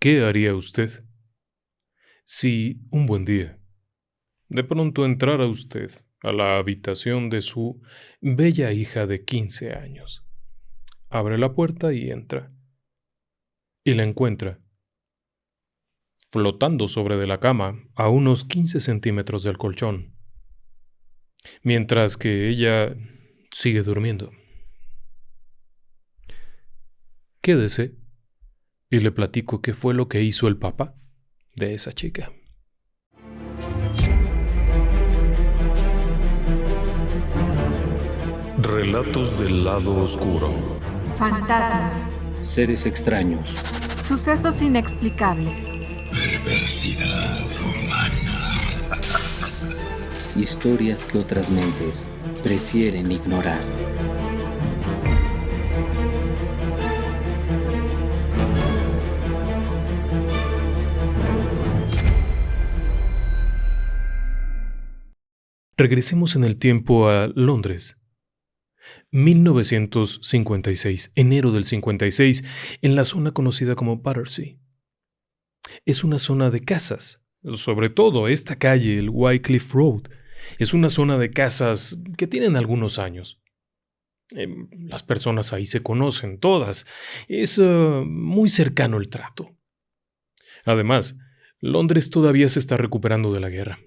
¿Qué haría usted si un buen día de pronto entrara usted a la habitación de su bella hija de 15 años? Abre la puerta y entra, y la encuentra flotando sobre de la cama a unos 15 centímetros del colchón, mientras que ella sigue durmiendo. Quédese y le platico qué fue lo que hizo el papá de esa chica. Relatos del lado oscuro. Fantasmas, Seres extraños. sucesos inexplicables, Perversidad humana. Historias que otras mentes prefieren ignorar. Regresemos en el tiempo a Londres. 1956, enero del 56, en la zona conocida como Battersea. Es una zona de casas, sobre todo esta calle, el Wycliffe Road, es una zona de casas que tienen algunos años. Las personas ahí se conocen todas, es muy cercano el trato. Además, Londres todavía se está recuperando de la guerra.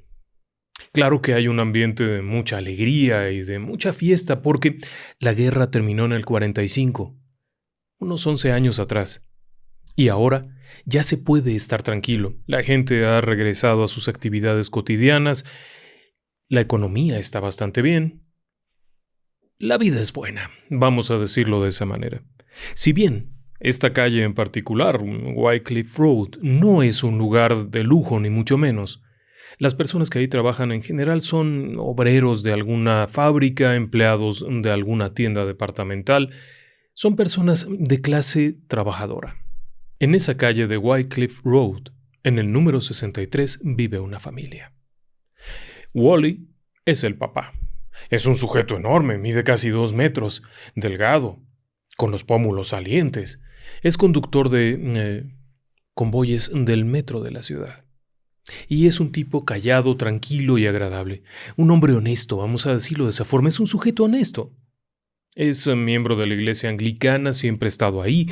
Claro que hay un ambiente de mucha alegría y de mucha fiesta porque la guerra terminó en el 45, unos 11 años atrás. Y ahora ya se puede estar tranquilo. La gente ha regresado a sus actividades cotidianas. La economía está bastante bien. La vida es buena, vamos a decirlo de esa manera. Si bien esta calle en particular, Wycliffe Road, no es un lugar de lujo ni mucho menos, las personas que ahí trabajan en general son obreros de alguna fábrica, empleados de alguna tienda departamental, son personas de clase trabajadora. En esa calle de Wycliffe Road, en el número 63, vive una familia. Wally es el papá. Es un sujeto enorme, mide casi 2 metros, delgado, con los pómulos salientes. Es conductor de convoyes del metro de la ciudad. Y es un tipo callado, tranquilo y agradable. Un hombre honesto, vamos a decirlo de esa forma. Es un sujeto honesto. Es miembro de la iglesia anglicana, siempre ha estado ahí.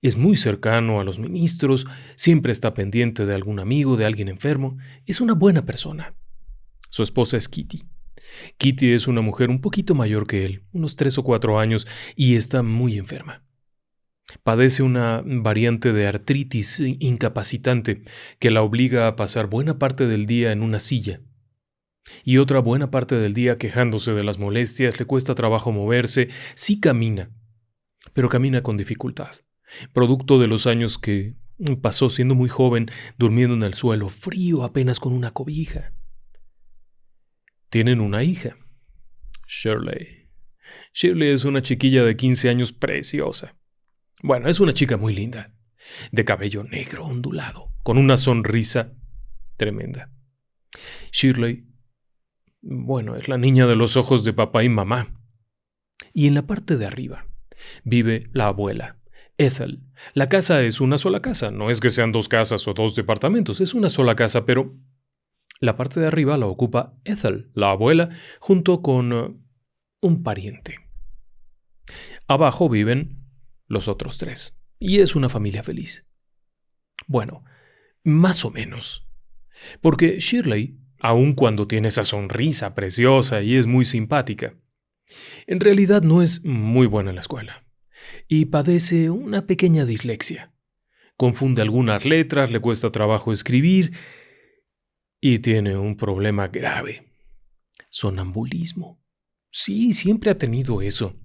Es muy cercano a los ministros, siempre está pendiente de algún amigo, de alguien enfermo. Es una buena persona. Su esposa es Kitty. Kitty es una mujer un poquito mayor que él, unos 3 o 4 años, y está muy enferma. Padece una variante de artritis incapacitante que la obliga a pasar buena parte del día en una silla. Y otra buena parte del día quejándose de las molestias, le cuesta trabajo moverse, sí camina, pero camina con dificultad, producto de los años que pasó siendo muy joven, durmiendo en el suelo, frío apenas con una cobija. Tienen una hija, Shirley. Shirley es una chiquilla de 15 años preciosa. Bueno, es una chica muy linda, de cabello negro ondulado, con una sonrisa tremenda. Shirley, bueno, es la niña de los ojos de papá y mamá. Y en la parte de arriba vive la abuela, Ethel. La casa es una sola casa, no es que sean 2 casas o 2 departamentos, es una sola casa, pero la parte de arriba la ocupa Ethel, la abuela, junto con un pariente. Abajo viven los otros 3, y es una familia feliz. Bueno, más o menos. Porque Shirley, aun cuando tiene esa sonrisa preciosa y es muy simpática, en realidad no es muy buena en la escuela, y padece una pequeña dislexia. Confunde algunas letras, le cuesta trabajo escribir, y tiene un problema grave: sonambulismo. Sí, siempre ha tenido eso.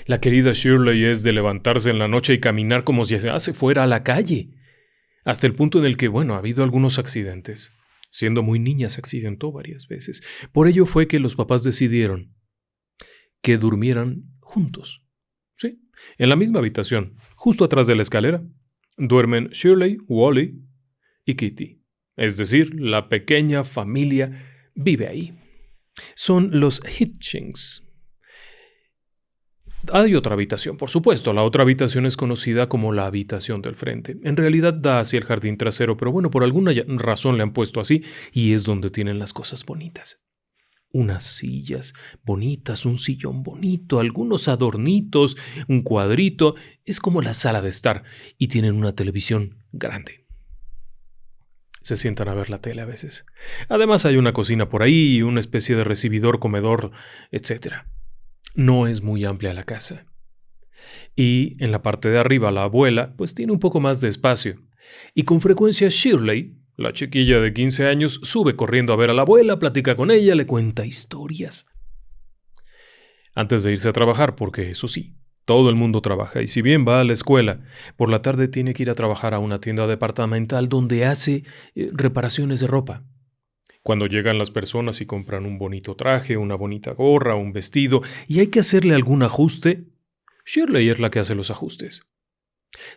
La querida Shirley es de levantarse en la noche y caminar como si se fuera a la calle, hasta el punto en el que, bueno, ha habido algunos accidentes. Siendo muy niña se accidentó varias veces. Por ello fue que los papás decidieron que durmieran juntos. Sí, en la misma habitación, justo atrás de la escalera, duermen Shirley, Wally y Kitty. Es decir, la pequeña familia vive ahí. Son los Hitchings. Hay otra habitación, por supuesto. La otra habitación es conocida como la habitación del frente. En realidad da hacia el jardín trasero, pero bueno, por alguna razón le han puesto así y es donde tienen las cosas bonitas. Unas sillas bonitas, un sillón bonito, algunos adornitos, un cuadrito. Es como la sala de estar y tienen una televisión grande. Se sientan a ver la tele a veces. Además hay una cocina por ahí y una especie de recibidor, comedor, etc. No es muy amplia la casa. Y en la parte de arriba la abuela pues tiene un poco más de espacio. Y con frecuencia Shirley, la chiquilla de 15 años, sube corriendo a ver a la abuela, platica con ella, le cuenta historias. Antes de irse a trabajar, porque eso sí, todo el mundo trabaja y si bien va a la escuela, por la tarde tiene que ir a trabajar a una tienda departamental donde hace reparaciones de ropa. Cuando llegan las personas y compran un bonito traje, una bonita gorra, un vestido, y hay que hacerle algún ajuste, Shirley es la que hace los ajustes.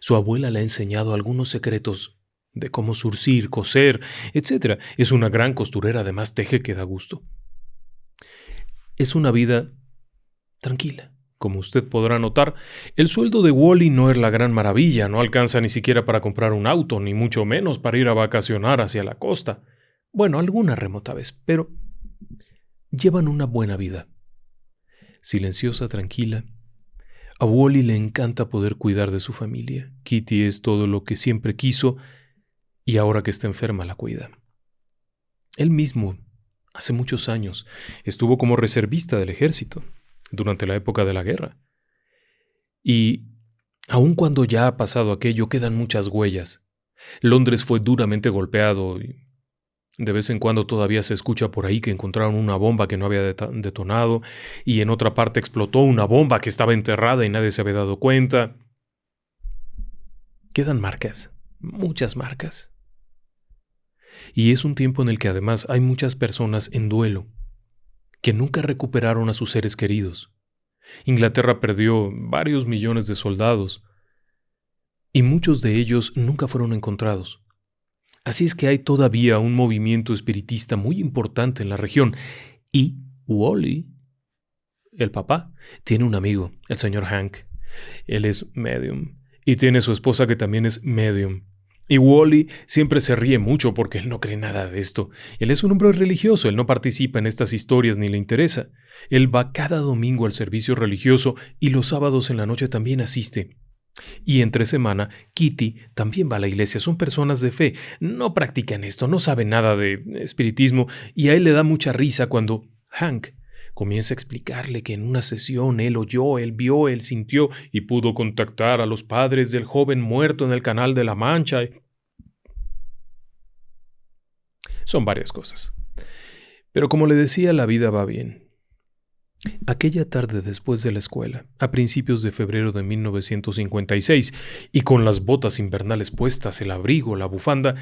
Su abuela le ha enseñado algunos secretos de cómo surcir, coser, etc. Es una gran costurera, además teje que da gusto. Es una vida tranquila. Como usted podrá notar, el sueldo de Wally no es la gran maravilla, no alcanza ni siquiera para comprar un auto, ni mucho menos para ir a vacacionar hacia la costa. Bueno, alguna remota vez, pero llevan una buena vida. Silenciosa, tranquila. A Wally le encanta poder cuidar de su familia. Kitty es todo lo que siempre quiso y ahora que está enferma la cuida. Él mismo, hace muchos años, estuvo como reservista del ejército durante la época de la guerra. Y aun cuando ya ha pasado aquello, quedan muchas huellas. Londres fue duramente golpeado y de vez en cuando todavía se escucha por ahí que encontraron una bomba que no había detonado y en otra parte explotó una bomba que estaba enterrada y nadie se había dado cuenta. Quedan marcas, muchas marcas. Y es un tiempo en el que además hay muchas personas en duelo, que nunca recuperaron a sus seres queridos. Inglaterra perdió varios millones de soldados y muchos de ellos nunca fueron encontrados. Así es que hay todavía un movimiento espiritista muy importante en la región. Y Wally, el papá, tiene un amigo, el señor Hank. Él es medium y tiene su esposa que también es medium. Y Wally siempre se ríe mucho porque él no cree nada de esto. Él es un hombre religioso, él no participa en estas historias ni le interesa. Él va cada domingo al servicio religioso y los sábados en la noche también asiste. Y entre semana, Kitty también va a la iglesia. Son personas de fe, no practican esto, no saben nada de espiritismo y a él le da mucha risa cuando Hank comienza a explicarle que en una sesión él oyó, él vio, él sintió y pudo contactar a los padres del joven muerto en el Canal de la Mancha. Son varias cosas. Pero como le decía, la vida va bien. Aquella tarde después de la escuela, a principios de febrero de 1956, y con las botas invernales puestas, el abrigo, la bufanda,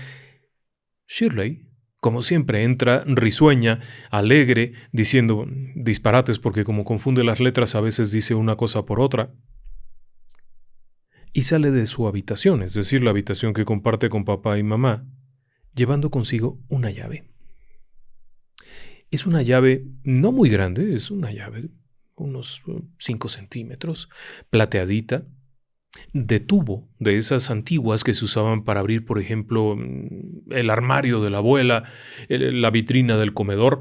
Shirley, como siempre, entra risueña, alegre, diciendo disparates porque como confunde las letras a veces dice una cosa por otra, y sale de su habitación, es decir, la habitación que comparte con papá y mamá, llevando consigo una llave. Es una llave no muy grande, es una llave unos 5 centímetros, plateadita, de tubo, de esas antiguas que se usaban para abrir, por ejemplo, el armario de la abuela, la vitrina del comedor.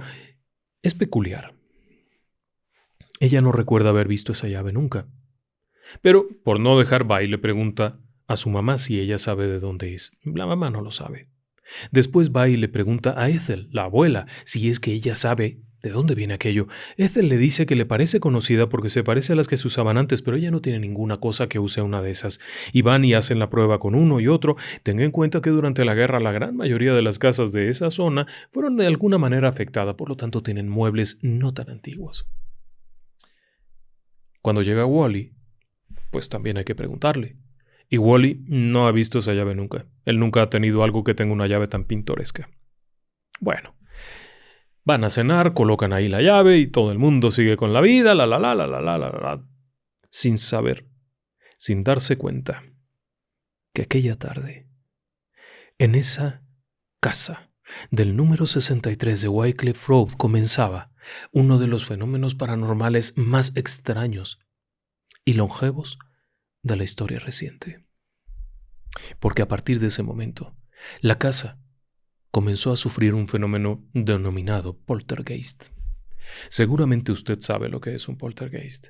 Es peculiar. Ella no recuerda haber visto esa llave nunca. Pero, por no dejar va y le pregunta a su mamá si ella sabe de dónde es. La mamá no lo sabe. Después va y le pregunta a Ethel, la abuela, si es que ella sabe de dónde viene aquello. Ethel le dice que le parece conocida porque se parece a las que se usaban antes, pero ella no tiene ninguna cosa que use una de esas. Y van y hacen la prueba con uno y otro. Tenga en cuenta que durante la guerra la gran mayoría de las casas de esa zona fueron de alguna manera afectadas, por lo tanto tienen muebles no tan antiguos. Cuando llega Wally, pues también hay que preguntarle. Y Wally no ha visto esa llave nunca. Él nunca ha tenido algo que tenga una llave tan pintoresca. Bueno, van a cenar, colocan ahí la llave y todo el mundo sigue con la vida, sin saber, sin darse cuenta que aquella tarde, en esa casa del número 63 de Wycliffe Road comenzaba uno de los fenómenos paranormales más extraños y longevos de la historia reciente. Porque a partir de ese momento, la casa comenzó a sufrir un fenómeno denominado poltergeist. Seguramente usted sabe lo que es un poltergeist.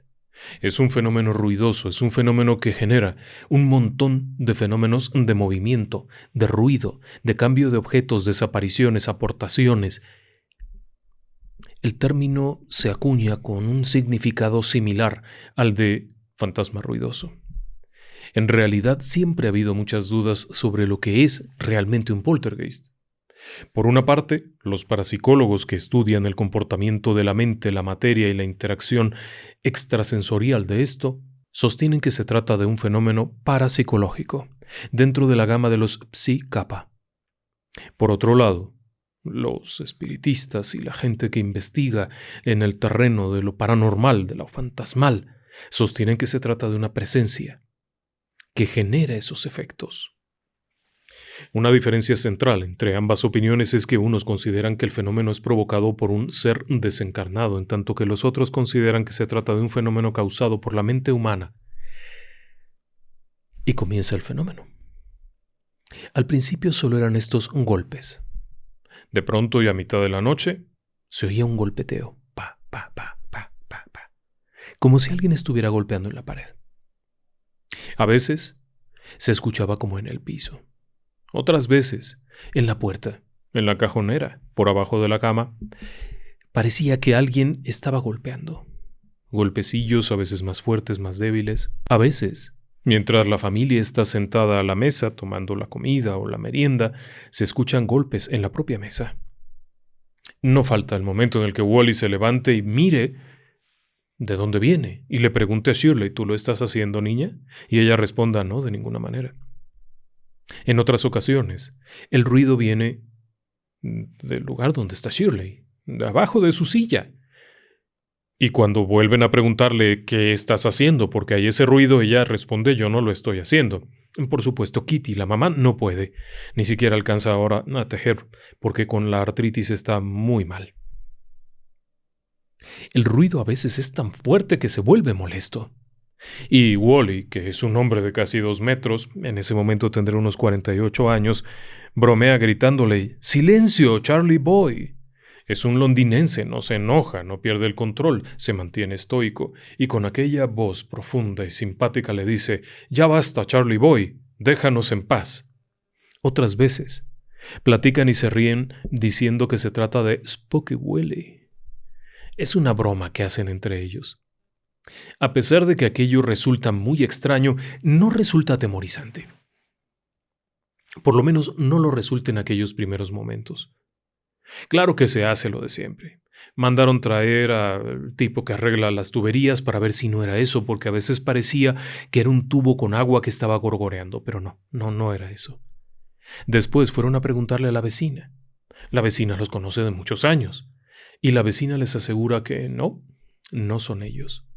Es un fenómeno ruidoso, es un fenómeno que genera un montón de fenómenos de movimiento, de ruido, de cambio de objetos, desapariciones, aportaciones. El término se acuña con un significado similar al de fantasma ruidoso. En realidad siempre ha habido muchas dudas sobre lo que es realmente un poltergeist. Por una parte, los parapsicólogos que estudian el comportamiento de la mente, la materia y la interacción extrasensorial de esto, sostienen que se trata de un fenómeno parapsicológico, dentro de la gama de los psi-kappa. Por otro lado, los espiritistas y la gente que investiga en el terreno de lo paranormal, de lo fantasmal, sostienen que se trata de una presencia que genera esos efectos. Una diferencia central entre ambas opiniones es que unos consideran que el fenómeno es provocado por un ser desencarnado, en tanto que los otros consideran que se trata de un fenómeno causado por la mente humana. Y comienza el fenómeno. Al principio solo eran estos golpes. De pronto y a mitad de la noche se oía un golpeteo, pa, pa, pa, pa, pa, pa, como si alguien estuviera golpeando en la pared. A veces se escuchaba como en el piso. Otras veces, en la puerta, en la cajonera, por abajo de la cama, parecía que alguien estaba golpeando. Golpecillos a veces más fuertes, más débiles. A veces, mientras la familia está sentada a la mesa tomando la comida o la merienda, se escuchan golpes en la propia mesa. No falta el momento en el que Wally se levante y mire de dónde viene y le pregunte a Shirley, ¿tú lo estás haciendo, niña? Y ella responda, no, de ninguna manera. En otras ocasiones, el ruido viene del lugar donde está Shirley, de abajo de su silla. Y cuando vuelven a preguntarle ¿qué estás haciendo? Porque hay ese ruido, ella responde yo no lo estoy haciendo. Por supuesto, Kitty, la mamá, no puede, ni siquiera alcanza ahora a tejer, porque con la artritis está muy mal. El ruido a veces es tan fuerte que se vuelve molesto. Y Wally, que es un hombre de casi 2 metros, en ese momento tendrá unos 48 años, bromea gritándole «¡Silencio, Charlie Boy!». Es un londinense, no se enoja, no pierde el control, se mantiene estoico, y con aquella voz profunda y simpática le dice «Ya basta, Charlie Boy, déjanos en paz». Otras veces, platican y se ríen diciendo que se trata de Spooky Willie. Es una broma que hacen entre ellos. A pesar de que aquello resulta muy extraño, no resulta atemorizante. Por lo menos no lo resulta en aquellos primeros momentos. Claro que se hace lo de siempre. Mandaron traer al tipo que arregla las tuberías para ver si no era eso, porque a veces parecía que era un tubo con agua que estaba gorgoreando, pero no era eso. Después fueron a preguntarle a la vecina. La vecina los conoce de muchos años, y la vecina les asegura que no son ellos.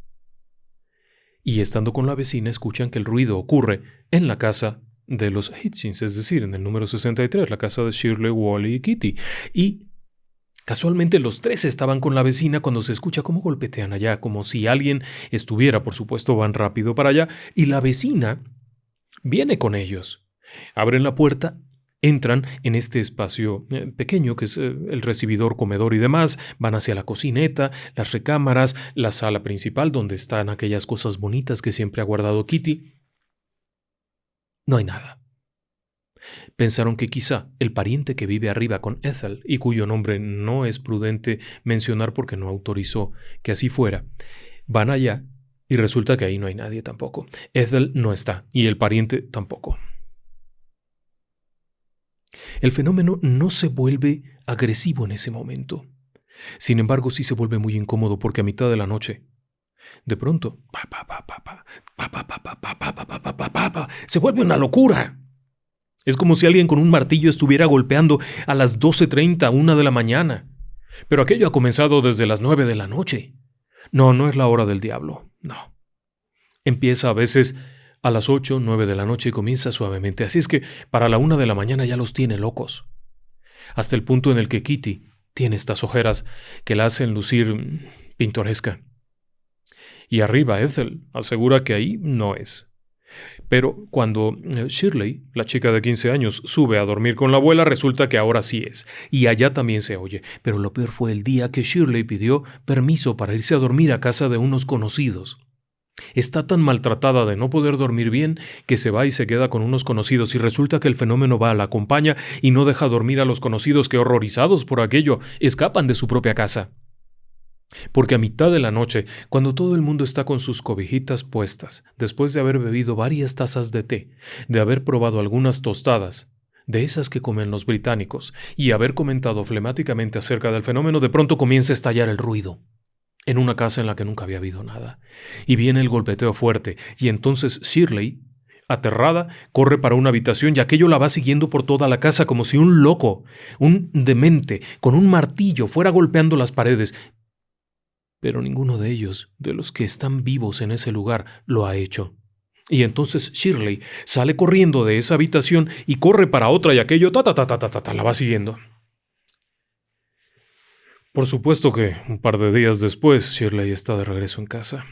Y estando con la vecina escuchan que el ruido ocurre en la casa de los Hitchins, es decir, en el número 63, la casa de Shirley, Wally y Kitty. Y casualmente los 3 estaban con la vecina cuando se escucha cómo golpetean allá, como si alguien estuviera, por supuesto van rápido para allá, y la vecina viene con ellos. Abren la puerta, entran en este espacio pequeño que es el recibidor, comedor y demás, van hacia la cocineta, las recámaras, la sala principal donde están aquellas cosas bonitas que siempre ha guardado Kitty. No hay nada. Pensaron que quizá el pariente que vive arriba con Ethel y cuyo nombre no es prudente mencionar porque no autorizó que así fuera, van allá y resulta que ahí no hay nadie tampoco. Ethel no está y el pariente tampoco. El fenómeno no se vuelve agresivo en ese momento. Sin embargo, sí se vuelve muy incómodo porque a mitad de la noche, de pronto, se vuelve una locura. Es como si alguien con un martillo estuviera golpeando a las 12:30, 1 de la mañana. Pero aquello ha comenzado desde las 9 de la noche. No es la hora del diablo, no. Empieza a veces a las 8, 9 de la noche y comienza suavemente. Así es que para la 1 de la mañana ya los tiene locos. Hasta el punto en el que Kitty tiene estas ojeras que la hacen lucir pintoresca. Y arriba Ethel asegura que ahí no es. Pero cuando Shirley, la chica de 15 años, sube a dormir con la abuela, resulta que ahora sí es. Y allá también se oye. Pero lo peor fue el día que Shirley pidió permiso para irse a dormir a casa de unos conocidos. Está tan maltratada de no poder dormir bien que se va y se queda con unos conocidos y resulta que el fenómeno va, la acompaña y no deja dormir a los conocidos que, horrorizados por aquello, escapan de su propia casa. Porque a mitad de la noche, cuando todo el mundo está con sus cobijitas puestas, después de haber bebido varias tazas de té, de haber probado algunas tostadas, de esas que comen los británicos, y haber comentado flemáticamente acerca del fenómeno, de pronto comienza a estallar el ruido. En una casa en la que nunca había habido nada. Y viene el golpeteo fuerte, y entonces Shirley, aterrada, corre para una habitación y aquello la va siguiendo por toda la casa como si un loco, un demente, con un martillo fuera golpeando las paredes. Pero ninguno de ellos, de los que están vivos en ese lugar, lo ha hecho. Y entonces Shirley sale corriendo de esa habitación y corre para otra y aquello la va siguiendo. Por supuesto que un par de días después Shirley está de regreso en casa.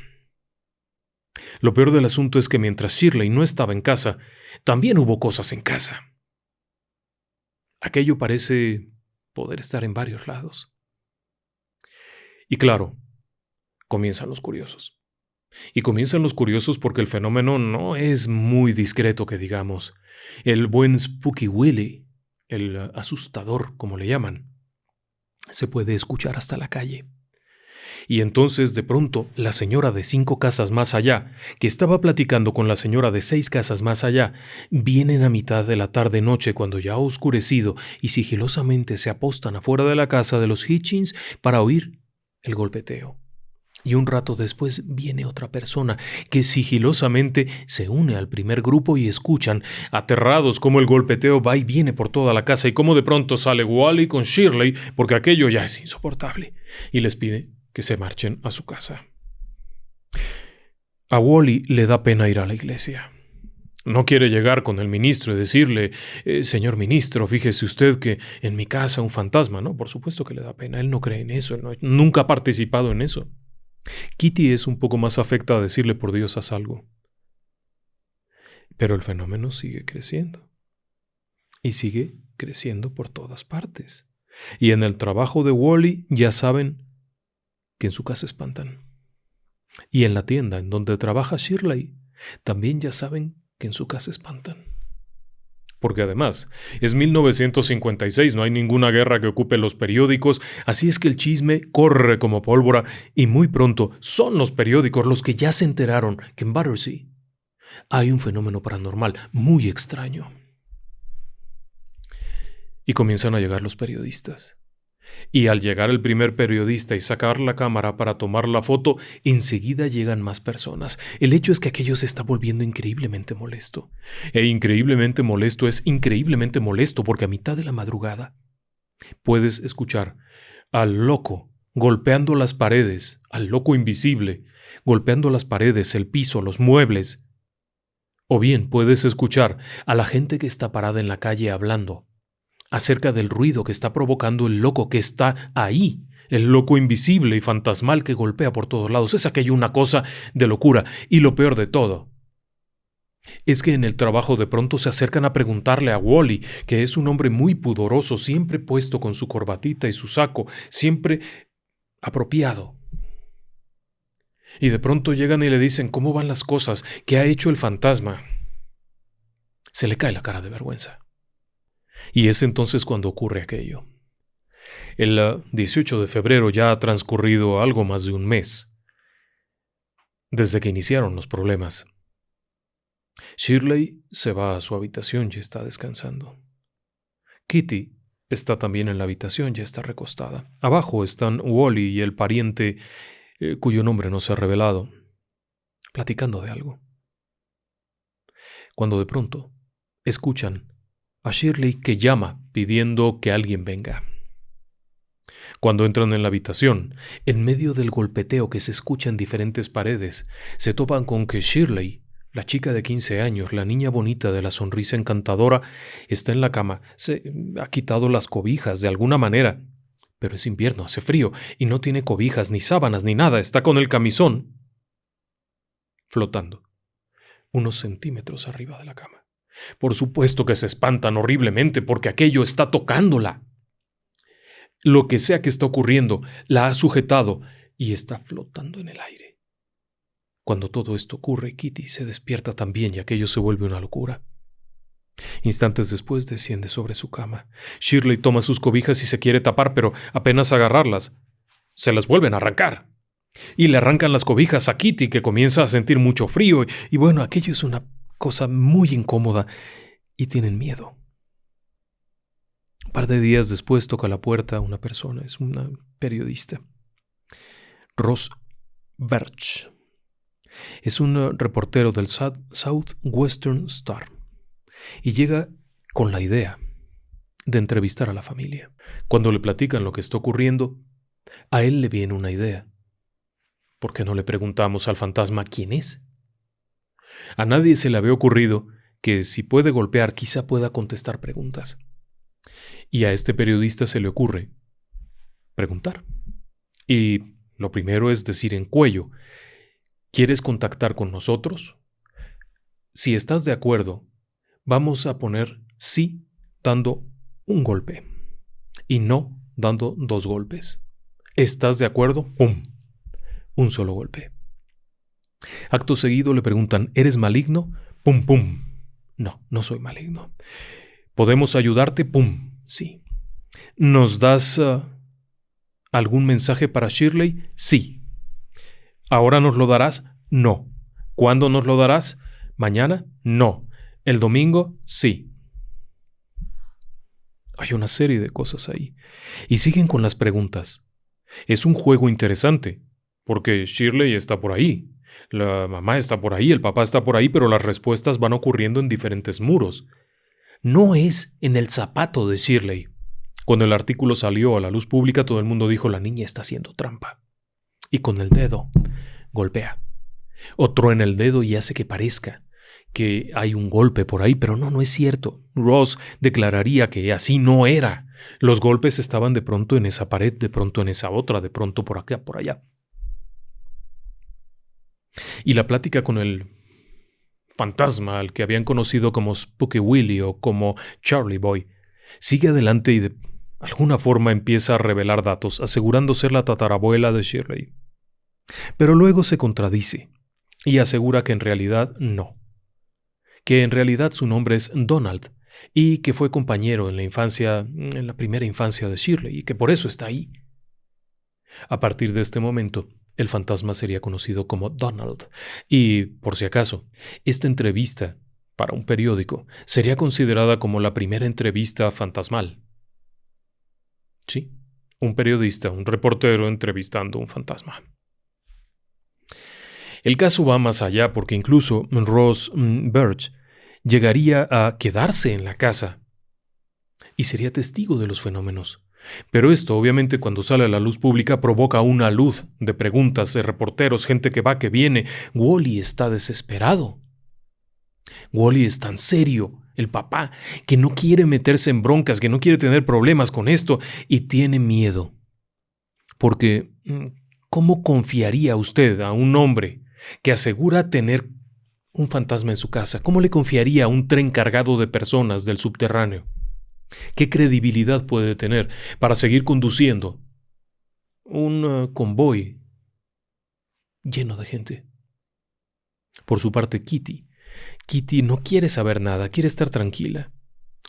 Lo peor del asunto es que mientras Shirley no estaba en casa, también hubo cosas en casa. Aquello parece poder estar en varios lados. Y claro, comienzan los curiosos. Y comienzan los curiosos porque el fenómeno no es muy discreto, que digamos. El buen Spooky Willie, el asustador, como le llaman, se puede escuchar hasta la calle. Y entonces, de pronto, la señora de 5 casas más allá, que estaba platicando con la señora de 6 casas más allá, vienen a mitad de la tarde-noche cuando ya ha oscurecido y sigilosamente se apostan afuera de la casa de los Hitchins para oír el golpeteo. Y un rato después viene otra persona que sigilosamente se une al primer grupo y escuchan, aterrados, cómo el golpeteo va y viene por toda la casa y cómo de pronto sale Wally con Shirley porque aquello ya es insoportable y les pide que se marchen a su casa. A Wally le da pena ir a la iglesia. No quiere llegar con el ministro y decirle, señor ministro, fíjese usted que en mi casa un fantasma, ¿no? Por supuesto que le da pena, él no cree en eso, él nunca ha participado en eso. Kitty es un poco más afecta a decirle por Dios haz algo. Pero el fenómeno sigue creciendo. Y sigue creciendo por todas partes. Y en el trabajo de Wally ya saben que en su casa espantan. Y en la tienda en donde trabaja Shirley también ya saben que en su casa espantan. Porque además, es 1956, no hay ninguna guerra que ocupe los periódicos, así es que el chisme corre como pólvora y muy pronto son los periódicos los que ya se enteraron que en Battersea hay un fenómeno paranormal muy extraño. Y comienzan a llegar los periodistas. Y al llegar el primer periodista y sacar la cámara para tomar la foto, enseguida llegan más personas. El hecho es que aquello se está volviendo increíblemente molesto. E increíblemente molesto es increíblemente molesto porque a mitad de la madrugada puedes escuchar al loco golpeando las paredes, al loco invisible, golpeando las paredes, el piso, los muebles. O bien puedes escuchar a la gente que está parada en la calle hablando acerca del ruido que está provocando el loco que está ahí, el loco invisible y fantasmal que golpea por todos lados. Es aquello una cosa de locura. Y lo peor de todo es que en el trabajo de pronto se acercan a preguntarle a Wally, que es un hombre muy pudoroso, siempre puesto con su corbatita y su saco, siempre apropiado. Y de pronto llegan y le dicen cómo van las cosas, qué ha hecho el fantasma. Se le cae la cara de vergüenza. Y es entonces cuando ocurre aquello. El 18 de febrero ya ha transcurrido algo más de un mes desde que iniciaron los problemas. Shirley se va a su habitación y está descansando. Kitty está también en la habitación, ya está recostada. Abajo están Wally y el pariente cuyo nombre no se ha revelado, platicando de algo. Cuando de pronto escuchan a Shirley que llama pidiendo que alguien venga. Cuando entran en la habitación, en medio del golpeteo que se escucha en diferentes paredes, se topan con que Shirley, la chica de 15 años, la niña bonita de la sonrisa encantadora, está en la cama, se ha quitado las cobijas de alguna manera, pero es invierno, hace frío, y no tiene cobijas, ni sábanas, ni nada, está con el camisón. flotando, unos centímetros arriba de la cama. Por supuesto que se espantan horriblemente porque aquello está tocándola. Lo que sea que está ocurriendo, la ha sujetado y está flotando en el aire. Cuando todo esto ocurre, Kitty se despierta también y aquello se vuelve una locura. Instantes después desciende sobre su cama. Shirley toma sus cobijas y se quiere tapar, pero apenas agarrarlas, se las vuelven a arrancar. Y le arrancan las cobijas a Kitty, que comienza a sentir mucho frío. Y bueno, aquello es una cosa muy incómoda y tienen miedo. Un par de días después toca la puerta una persona, es una periodista. Ross Birch. Es un reportero del Southwestern Star y llega con la idea de entrevistar a la familia. Cuando le platican lo que está ocurriendo, a él le viene una idea. ¿Por qué no le preguntamos al fantasma quién es? A nadie se le había ocurrido que si puede golpear quizá pueda contestar preguntas. Y a este periodista se le ocurre preguntar. Y lo primero es decir en cuello: ¿quieres contactar con nosotros? Si estás de acuerdo, vamos a poner sí dando un golpe y no dando 2 golpes. ¿Estás de acuerdo? ¡Pum! Un solo golpe. Acto seguido le preguntan: ¿eres maligno? ¡Pum, pum! No, no soy maligno. ¿Podemos ayudarte? ¡Pum! Sí. ¿Nos das algún mensaje para Shirley? Sí. ¿Ahora nos lo darás? No. ¿Cuándo nos lo darás? ¿Mañana? No. ¿El domingo? Sí. Hay una serie de cosas ahí. Y siguen con las preguntas. Es un juego interesante, porque Shirley está por ahí, la mamá está por ahí, el papá está por ahí, pero las respuestas van ocurriendo en diferentes muros. No es en el zapato de Shirley. Cuando el artículo salió a la luz pública, todo el mundo dijo: la niña está haciendo trampa. Y con el dedo golpea. Otro en el dedo y hace que parezca que hay un golpe por ahí, pero no es cierto. Ross declararía que así no era. Los golpes estaban de pronto en esa pared, de pronto en esa otra, de pronto por acá, por allá. Y la plática con el fantasma, al que habían conocido como Spooky Willie o como Charlie Boy, sigue adelante y de alguna forma empieza a revelar datos, asegurando ser la tatarabuela de Shirley. Pero luego se contradice y asegura que en realidad no. Que en realidad su nombre es Donald y que fue compañero en la primera infancia de Shirley y que por eso está ahí. A partir de este momento, el fantasma sería conocido como Donald. Y, por si acaso, esta entrevista para un periódico sería considerada como la primera entrevista fantasmal. Sí, un periodista, un reportero entrevistando a un fantasma. El caso va más allá porque incluso Ross Birch llegaría a quedarse en la casa y sería testigo de los fenómenos. Pero esto, obviamente, cuando sale a la luz pública, provoca una luz de preguntas, de reporteros, gente que va, que viene. Wally está desesperado. Wally es tan serio, el papá, que no quiere meterse en broncas, que no quiere tener problemas con esto y tiene miedo. Porque, ¿cómo confiaría usted a un hombre que asegura tener un fantasma en su casa? ¿Cómo le confiaría a un tren cargado de personas del subterráneo? ¿Qué credibilidad puede tener para seguir conduciendo un convoy lleno de gente? Por su parte, Kitty no quiere saber nada, quiere estar tranquila.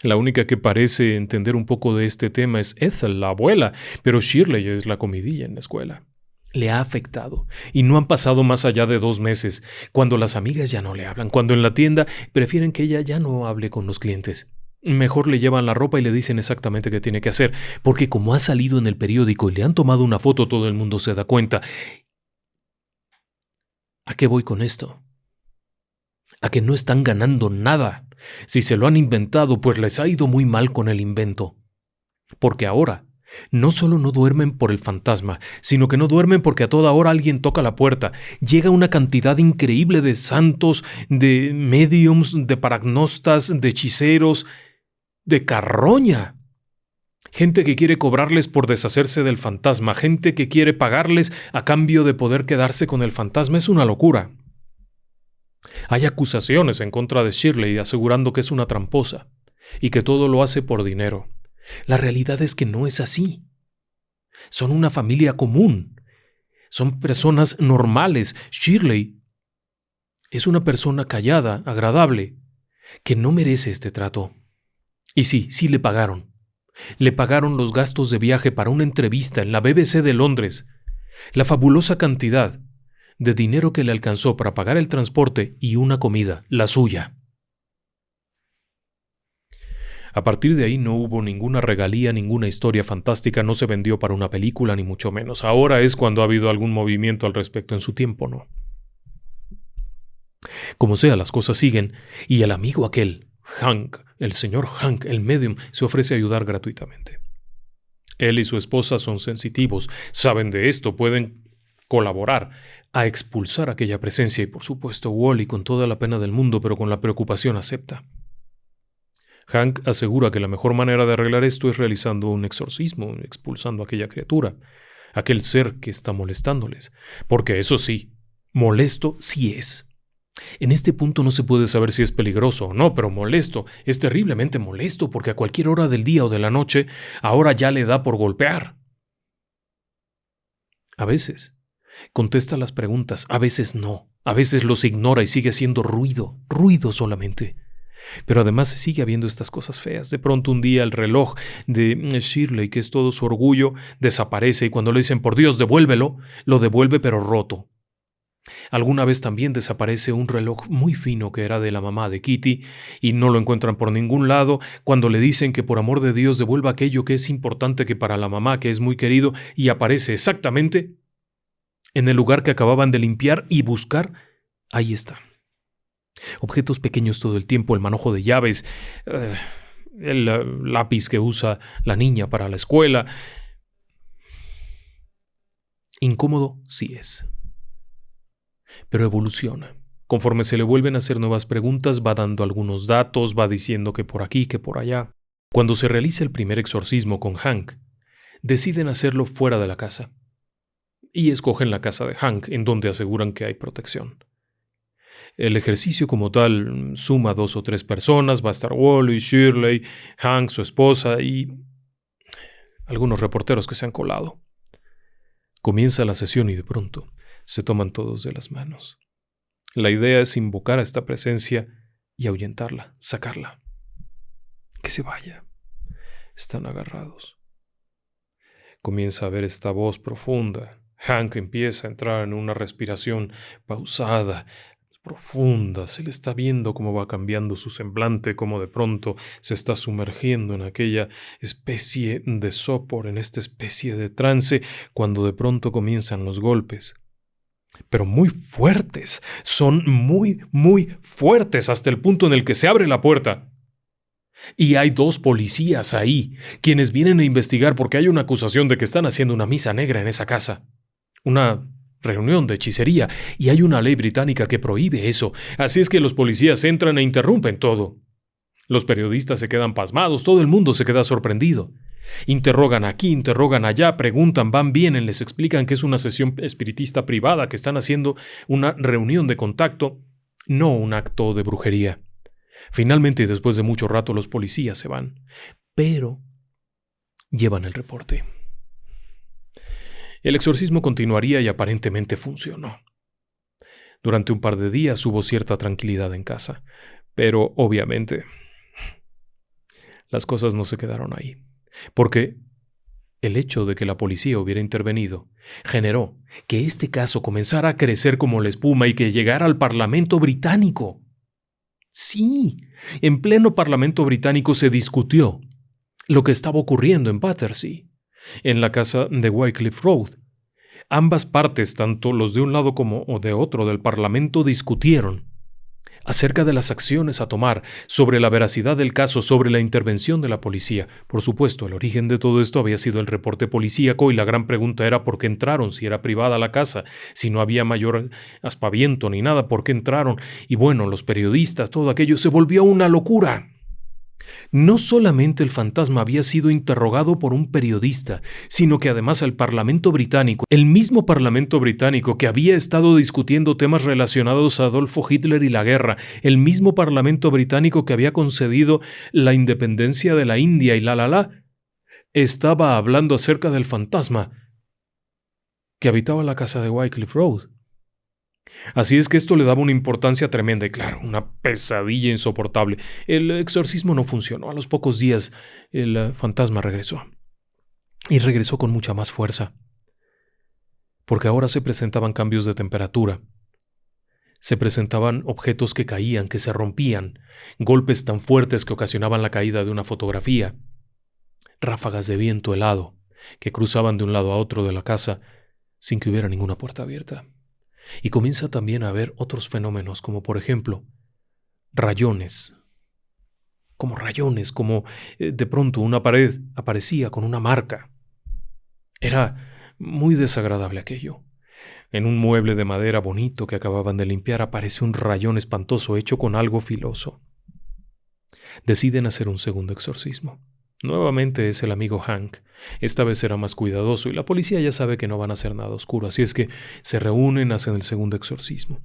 La única que parece entender un poco de este tema es Ethel, la abuela, pero Shirley es la comidilla en la escuela. Le ha afectado y no han pasado más allá de 2 meses, cuando las amigas ya no le hablan, cuando en la tienda prefieren que ella ya no hable con los clientes. Mejor le llevan la ropa y le dicen exactamente qué tiene que hacer, porque como ha salido en el periódico y le han tomado una foto, todo el mundo se da cuenta. ¿A qué voy con esto? A que no están ganando nada. Si se lo han inventado, pues les ha ido muy mal con el invento. Porque ahora no solo no duermen por el fantasma, sino que no duermen porque a toda hora alguien toca la puerta. Llega una cantidad increíble de santos, de mediums, de paragnostas, de hechiceros, de carroña. Gente que quiere cobrarles por deshacerse del fantasma, gente que quiere pagarles a cambio de poder quedarse con el fantasma. Es una locura. Hay acusaciones en contra de Shirley asegurando que es una tramposa y que todo lo hace por dinero. La realidad es que no es así. Son una familia común. Son personas normales. Shirley es una persona callada, agradable, que no merece este trato. Y sí le pagaron. Le pagaron los gastos de viaje para una entrevista en la BBC de Londres. La fabulosa cantidad de dinero que le alcanzó para pagar el transporte y una comida, la suya. A partir de ahí no hubo ninguna regalía, ninguna historia fantástica, no se vendió para una película, ni mucho menos. Ahora es cuando ha habido algún movimiento al respecto, en su tiempo no. Como sea, las cosas siguen, y el amigo aquel, Hank, el señor Hank, el medium, se ofrece a ayudar gratuitamente. Él y su esposa son sensitivos, saben de esto, pueden colaborar a expulsar aquella presencia y por supuesto Wally, con toda la pena del mundo, pero con la preocupación, acepta. Hank asegura que la mejor manera de arreglar esto es realizando un exorcismo, expulsando a aquella criatura, aquel ser que está molestándoles, porque eso sí, molesto sí es. En este punto no se puede saber si es peligroso o no, pero molesto, es terriblemente molesto porque a cualquier hora del día o de la noche ahora ya le da por golpear. A veces contesta las preguntas, a veces no, a veces los ignora y sigue haciendo ruido solamente. Pero además sigue habiendo estas cosas feas. De pronto un día el reloj de Shirley, que es todo su orgullo, desaparece y cuando le dicen por Dios devuélvelo, lo devuelve pero roto. Alguna vez también desaparece un reloj muy fino que era de la mamá de Kitty y no lo encuentran por ningún lado. Cuando le dicen que por amor de Dios devuelva aquello que es importante que para la mamá, que es muy querido, y aparece exactamente en el lugar que acababan de limpiar y buscar, ahí está. Objetos pequeños todo el tiempo, el manojo de llaves, el lápiz que usa la niña para la escuela. Incómodo sí es. Pero evoluciona. Conforme se le vuelven a hacer nuevas preguntas, va dando algunos datos, va diciendo que por aquí, que por allá. Cuando se realiza el primer exorcismo con Hank, deciden hacerlo fuera de la casa. Y escogen la casa de Hank, en donde aseguran que hay protección. El ejercicio como tal suma 2 o 3 personas, va a estar Wally, Shirley, Hank, su esposa y algunos reporteros que se han colado. Comienza la sesión y de pronto se toman todos de las manos. La idea es invocar a esta presencia y ahuyentarla, sacarla. Que se vaya. Están agarrados. Comienza a haber esta voz profunda. Hank empieza a entrar en una respiración pausada, profunda. Se le está viendo cómo va cambiando su semblante, cómo de pronto se está sumergiendo en aquella especie de sopor, en esta especie de trance, cuando de pronto comienzan los golpes. Pero muy fuertes, son muy fuertes hasta el punto en el que se abre la puerta. Y hay 2 policías ahí, quienes vienen a investigar porque hay una acusación de que están haciendo una misa negra en esa casa. Una reunión de hechicería, y hay una ley británica que prohíbe eso. Así es que los policías entran e interrumpen todo. Los periodistas se quedan pasmados, todo el mundo se queda sorprendido. Interrogan aquí, interrogan allá, preguntan, van, vienen, les explican que es una sesión espiritista privada, que están haciendo una reunión de contacto, no un acto de brujería. Finalmente, después de mucho rato, los policías se van, pero llevan el reporte. El exorcismo continuaría y aparentemente funcionó. Durante un par de días hubo cierta tranquilidad en casa, pero obviamente las cosas no se quedaron ahí, porque el hecho de que la policía hubiera intervenido generó que este caso comenzara a crecer como la espuma y que llegara al Parlamento británico. Sí, en pleno Parlamento británico se discutió lo que estaba ocurriendo en Battersea, en la casa de Wycliffe Road. Ambas partes, tanto los de un lado como de otro del Parlamento, discutieron acerca de las acciones a tomar, sobre la veracidad del caso, sobre la intervención de la policía. Por supuesto, el origen de todo esto había sido el reporte policíaco y la gran pregunta era por qué entraron, si era privada la casa, si no había mayor aspaviento ni nada, por qué entraron. Y bueno, los periodistas, todo aquello se volvió una locura. No solamente el fantasma había sido interrogado por un periodista, sino que además el Parlamento británico, el mismo Parlamento británico que había estado discutiendo temas relacionados a Adolfo Hitler y la guerra, el mismo Parlamento británico que había concedido la independencia de la India y estaba hablando acerca del fantasma que habitaba la casa de Wycliffe Road. Así es que esto le daba una importancia tremenda y claro, una pesadilla insoportable. El exorcismo no funcionó. A los pocos días el fantasma regresó. Y regresó con mucha más fuerza. Porque ahora se presentaban cambios de temperatura. Se presentaban objetos que caían, que se rompían, golpes tan fuertes que ocasionaban la caída de una fotografía, ráfagas de viento helado que cruzaban de un lado a otro de la casa sin que hubiera ninguna puerta abierta. Y comienza también a haber otros fenómenos, como por ejemplo, rayones. Como de pronto una pared aparecía con una marca. Era muy desagradable aquello. En un mueble de madera bonito que acababan de limpiar aparece un rayón espantoso hecho con algo filoso. Deciden hacer un segundo exorcismo. Nuevamente es el amigo Hank. Esta vez será más cuidadoso y la policía ya sabe que no van a hacer nada oscuro, así es que se reúnen, hacen el segundo exorcismo.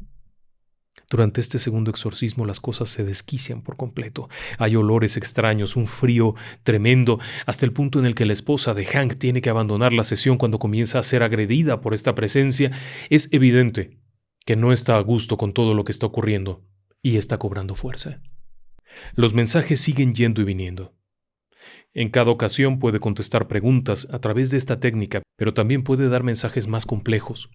Durante este segundo exorcismo las cosas se desquician por completo. Hay olores extraños, un frío tremendo, hasta el punto en el que la esposa de Hank tiene que abandonar la sesión cuando comienza a ser agredida por esta presencia. Es evidente que no está a gusto con todo lo que está ocurriendo y está cobrando fuerza. Los mensajes siguen yendo y viniendo. En cada ocasión puede contestar preguntas a través de esta técnica, pero también puede dar mensajes más complejos,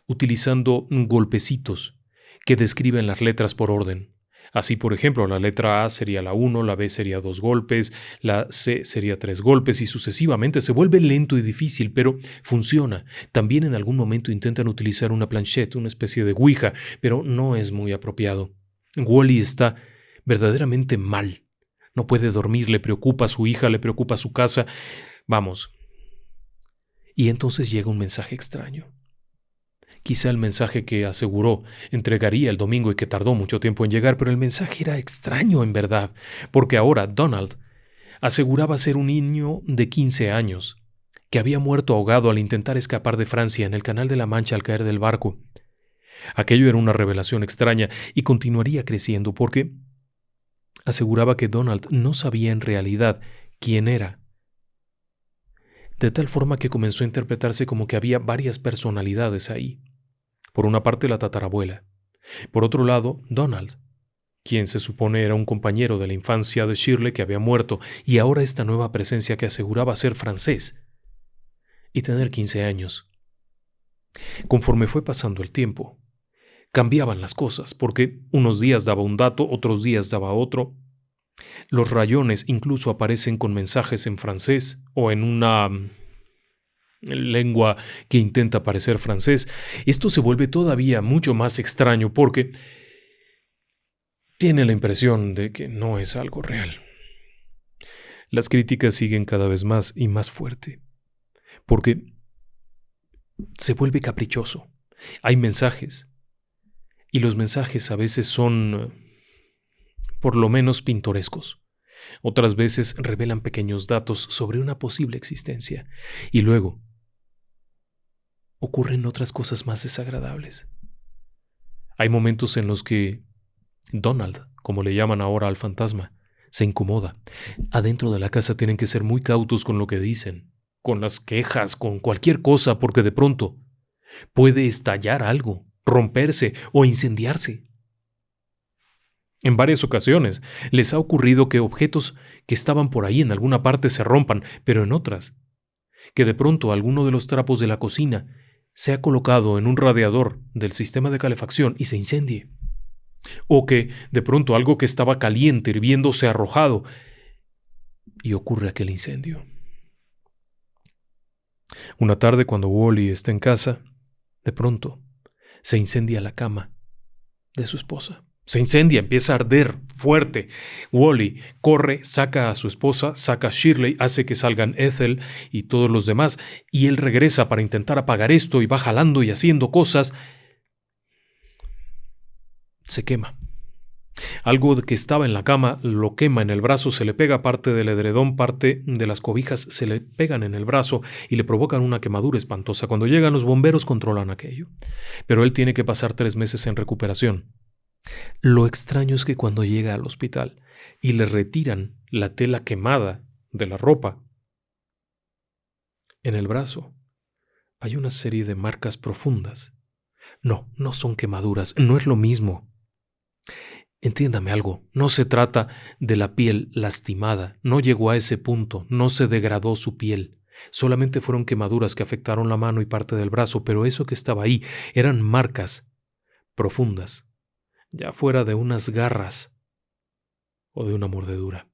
utilizando golpecitos que describen las letras por orden. Así, por ejemplo, la letra A sería la 1, la B sería 2 golpes, la C sería 3 golpes y sucesivamente. Se vuelve lento y difícil, pero funciona. También en algún momento intentan utilizar una planchette, una especie de ouija, pero no es muy apropiado. Wally está verdaderamente mal. No puede dormir, le preocupa a su hija, le preocupa a su casa. Vamos. Y entonces llega un mensaje extraño. Quizá el mensaje que aseguró entregaría el domingo y que tardó mucho tiempo en llegar, pero el mensaje era extraño en verdad, porque ahora Donald aseguraba ser un niño de 15 años, que había muerto ahogado al intentar escapar de Francia en el Canal de la Mancha al caer del barco. Aquello era una revelación extraña y continuaría creciendo porque aseguraba que Donald no sabía en realidad quién era, de tal forma que comenzó a interpretarse como que había varias personalidades ahí. Por una parte la tatarabuela, por otro lado Donald, quien se supone era un compañero de la infancia de Shirley que había muerto, y ahora esta nueva presencia que aseguraba ser francés y tener 15 años. Conforme fue pasando el tiempo, cambiaban las cosas, porque unos días daba un dato, otros días daba otro. Los rayones incluso aparecen con mensajes en francés o en una lengua que intenta parecer francés. Esto se vuelve todavía mucho más extraño porque tiene la impresión de que no es algo real. Las críticas siguen cada vez más y más fuerte, porque se vuelve caprichoso. Hay mensajes, y los mensajes a veces son, por lo menos, pintorescos. Otras veces revelan pequeños datos sobre una posible existencia, y luego ocurren otras cosas más desagradables. Hay momentos en los que Donald, como le llaman ahora al fantasma, se incomoda. Adentro de la casa tienen que ser muy cautos con lo que dicen, con las quejas, con cualquier cosa, porque de pronto puede estallar algo, romperse o incendiarse. En varias ocasiones les ha ocurrido que objetos que estaban por ahí en alguna parte se rompan, pero en otras, que de pronto alguno de los trapos de la cocina se ha colocado en un radiador del sistema de calefacción y se incendie. O que de pronto algo que estaba caliente, hirviendo, se ha arrojado y ocurre aquel incendio. Una tarde, cuando Wally está en casa, de pronto se incendia la cama de su esposa. Se incendia, empieza a arder fuerte. Wally corre, saca a su esposa, saca a Shirley, hace que salgan Ethel y todos los demás, y él regresa para intentar apagar esto y va jalando y haciendo cosas. Se quema. Algo que estaba en la cama lo quema en el brazo, se le pega parte del edredón, parte de las cobijas se le pegan en el brazo y le provocan una quemadura espantosa. Cuando llegan los bomberos controlan aquello. Pero él tiene que pasar 3 meses en recuperación. Lo extraño es que cuando llega al hospital y le retiran la tela quemada de la ropa, en el brazo hay una serie de marcas profundas. No, no son quemaduras, no es lo mismo. Entiéndame algo, no se trata de la piel lastimada, no llegó a ese punto, no se degradó su piel. Solamente fueron quemaduras que afectaron la mano y parte del brazo, pero eso que estaba ahí eran marcas profundas, ya fuera de unas garras o de una mordedura.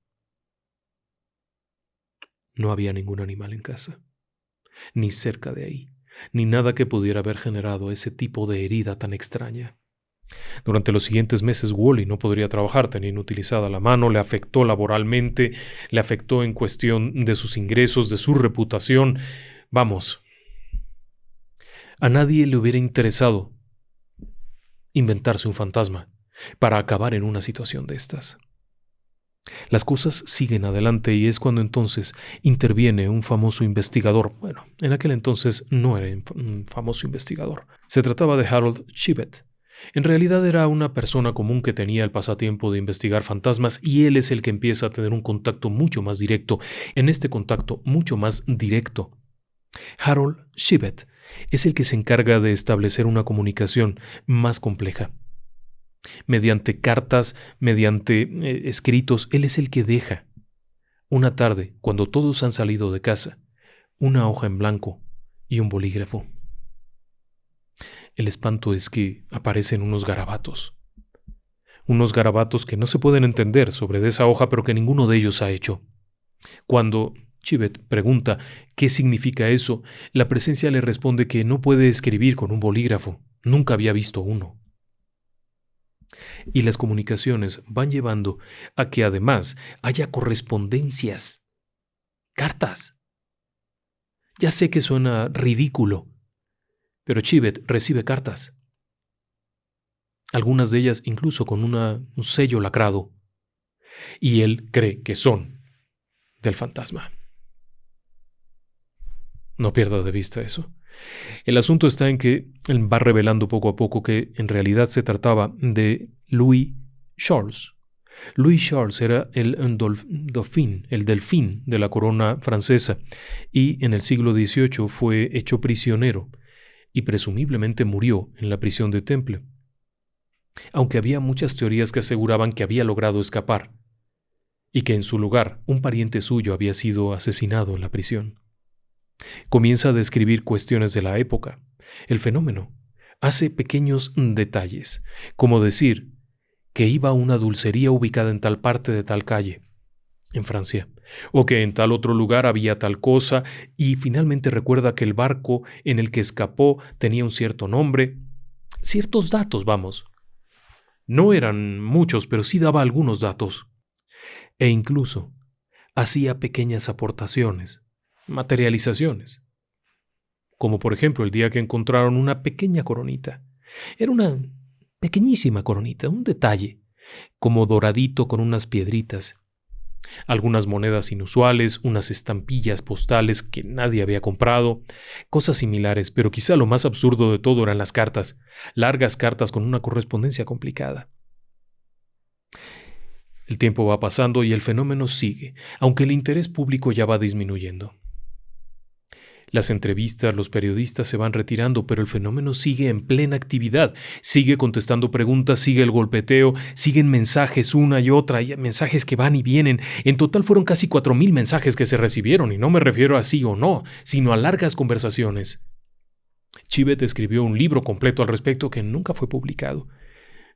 No había ningún animal en casa, ni cerca de ahí, ni nada que pudiera haber generado ese tipo de herida tan extraña. Durante los siguientes meses Wally no podría trabajar, tenía inutilizada la mano, le afectó laboralmente, le afectó en cuestión de sus ingresos, de su reputación. Vamos, a nadie le hubiera interesado inventarse un fantasma para acabar en una situación de estas. Las cosas siguen adelante y es cuando entonces interviene un famoso investigador. Bueno, en aquel entonces no era un famoso investigador. Se trataba de Harold Chivet. En realidad era una persona común que tenía el pasatiempo de investigar fantasmas y él es el que empieza a tener un contacto mucho más directo. En este contacto mucho más directo, Harold Chivet es el que se encarga de establecer una comunicación más compleja. Mediante cartas, mediante escritos, él es el que deja, una tarde, cuando todos han salido de casa, una hoja en blanco y un bolígrafo. El espanto es que aparecen unos garabatos que no se pueden entender sobre esa hoja, pero que ninguno de ellos ha hecho. Cuando Chivet pregunta qué significa eso, la presencia le responde que no puede escribir con un bolígrafo, nunca había visto uno. Y las comunicaciones van llevando a que además haya correspondencias, cartas. Ya sé que suena ridículo, pero Chivet recibe cartas. Algunas de ellas incluso con un sello lacrado. Y él cree que son del fantasma. No pierda de vista eso. El asunto está en que él va revelando poco a poco que en realidad se trataba de Louis Charles. Louis Charles era el delfín de la corona francesa y en el siglo XVIII fue hecho prisionero y presumiblemente murió en la prisión de Temple, aunque había muchas teorías que aseguraban que había logrado escapar y que en su lugar un pariente suyo había sido asesinado en la prisión. Comienza a describir cuestiones de la época. El fenómeno hace pequeños detalles, como decir que iba a una dulcería ubicada en tal parte de tal calle, en Francia, o que en tal otro lugar había tal cosa, y finalmente recuerda que el barco en el que escapó tenía un cierto nombre, ciertos datos, vamos. No eran muchos, pero sí daba algunos datos. E incluso hacía pequeñas aportaciones, materializaciones, como por ejemplo el día que encontraron una pequeña coronita. Era una pequeñísima coronita, un detalle, como doradito con unas piedritas, algunas monedas inusuales, unas estampillas postales que nadie había comprado, cosas similares, pero quizá lo más absurdo de todo eran las cartas, largas cartas con una correspondencia complicada. El tiempo va pasando y el fenómeno sigue, aunque el interés público ya va disminuyendo. Las entrevistas, los periodistas se van retirando, pero el fenómeno sigue en plena actividad. Sigue contestando preguntas, sigue el golpeteo, siguen mensajes una y otra, y mensajes que van y vienen. En total fueron casi 4,000 mensajes que se recibieron, y no me refiero a sí o no, sino a largas conversaciones. Chivet escribió un libro completo al respecto que nunca fue publicado.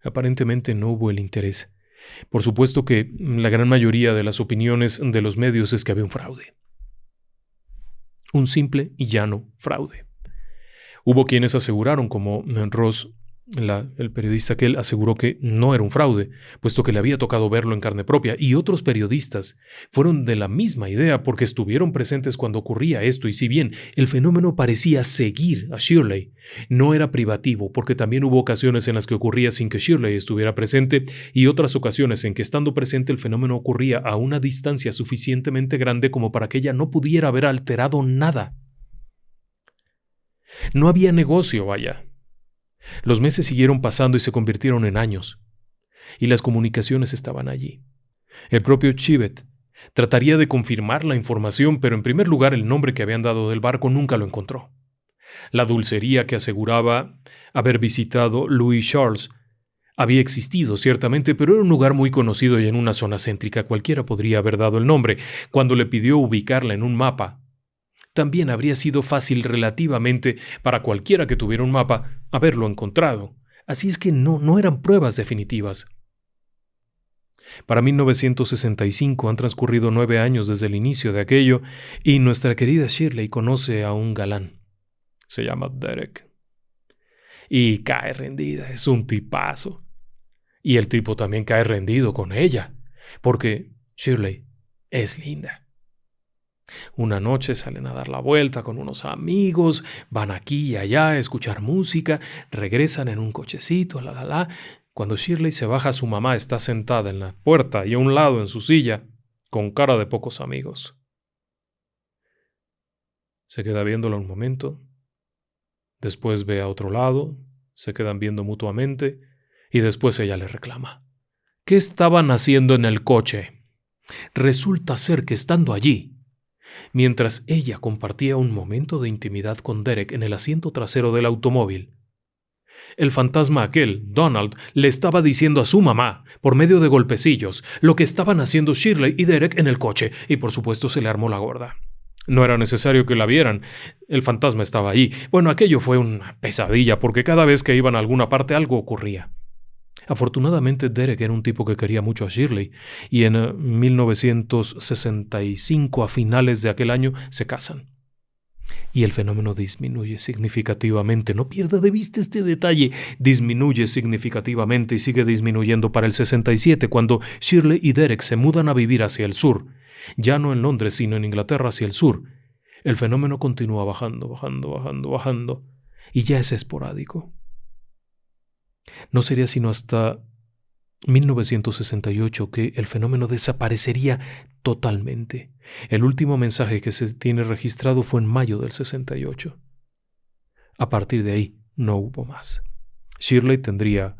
Aparentemente no hubo el interés. Por supuesto que la gran mayoría de las opiniones de los medios es que había un fraude. Un simple y llano fraude. Hubo quienes aseguraron, como Ross El periodista aquel aseguró que no era un fraude, puesto que le había tocado verlo en carne propia, y otros periodistas fueron de la misma idea porque estuvieron presentes cuando ocurría esto, y si bien el fenómeno parecía seguir a Shirley, no era privativo, porque también hubo ocasiones en las que ocurría sin que Shirley estuviera presente, y otras ocasiones en que estando presente el fenómeno ocurría a una distancia suficientemente grande como para que ella no pudiera haber alterado nada. No había negocio, vaya. Los meses siguieron pasando y se convirtieron en años, y las comunicaciones estaban allí. El propio Chivet trataría de confirmar la información, pero en primer lugar el nombre que habían dado del barco nunca lo encontró. La dulcería que aseguraba haber visitado Louis Charles había existido, ciertamente, pero era un lugar muy conocido y en una zona céntrica. Cualquiera podría haber dado el nombre. Cuando le pidió ubicarla en un mapa, también habría sido fácil relativamente para cualquiera que tuviera un mapa haberlo encontrado. Así es que no eran pruebas definitivas. Para 1965 han transcurrido 9 años desde el inicio de aquello y nuestra querida Shirley conoce a un galán. Se llama Derek. Y cae rendida, es un tipazo. Y el tipo también cae rendido con ella, porque Shirley es linda. Una noche salen a dar la vuelta con unos amigos, van aquí y allá a escuchar música, regresan en un cochecito, Cuando Shirley se baja, su mamá está sentada en la puerta y a un lado en su silla, con cara de pocos amigos. Se queda viéndola un momento, después ve a otro lado, se quedan viendo mutuamente y después ella le reclama. ¿Qué estaban haciendo en el coche? Resulta ser que estando allí, mientras ella compartía un momento de intimidad con Derek en el asiento trasero del automóvil, el fantasma aquel, Donald, le estaba diciendo a su mamá, por medio de golpecillos, lo que estaban haciendo Shirley y Derek en el coche, y por supuesto se le armó la gorda. No era necesario que la vieran, el fantasma estaba allí. Bueno, aquello fue una pesadilla, porque cada vez que iban a alguna parte algo ocurría. Afortunadamente Derek era un tipo que quería mucho a Shirley, y en 1965, a finales de aquel año, se casan. Y el fenómeno disminuye significativamente. No pierda de vista este detalle. Disminuye significativamente y sigue disminuyendo para el 67, cuando Shirley y Derek se mudan a vivir hacia el sur. Ya no en Londres, sino en Inglaterra hacia el sur. El fenómeno continúa bajando, y ya es esporádico. No sería sino hasta 1968 que el fenómeno desaparecería totalmente. El último mensaje que se tiene registrado fue en mayo del 68. A partir de ahí no hubo más. Shirley tendría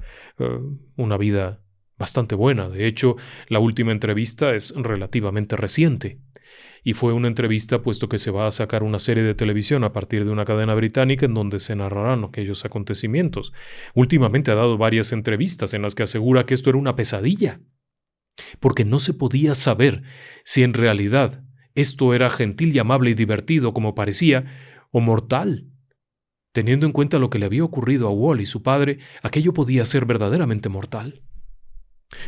una vida bastante buena. De hecho, la última entrevista es relativamente reciente. Y fue una entrevista puesto que se va a sacar una serie de televisión a partir de una cadena británica en donde se narrarán aquellos acontecimientos. Últimamente ha dado varias entrevistas en las que asegura que esto era una pesadilla, porque no se podía saber si en realidad esto era gentil y amable y divertido como parecía, o mortal. Teniendo en cuenta lo que le había ocurrido a Wally y su padre, aquello podía ser verdaderamente mortal.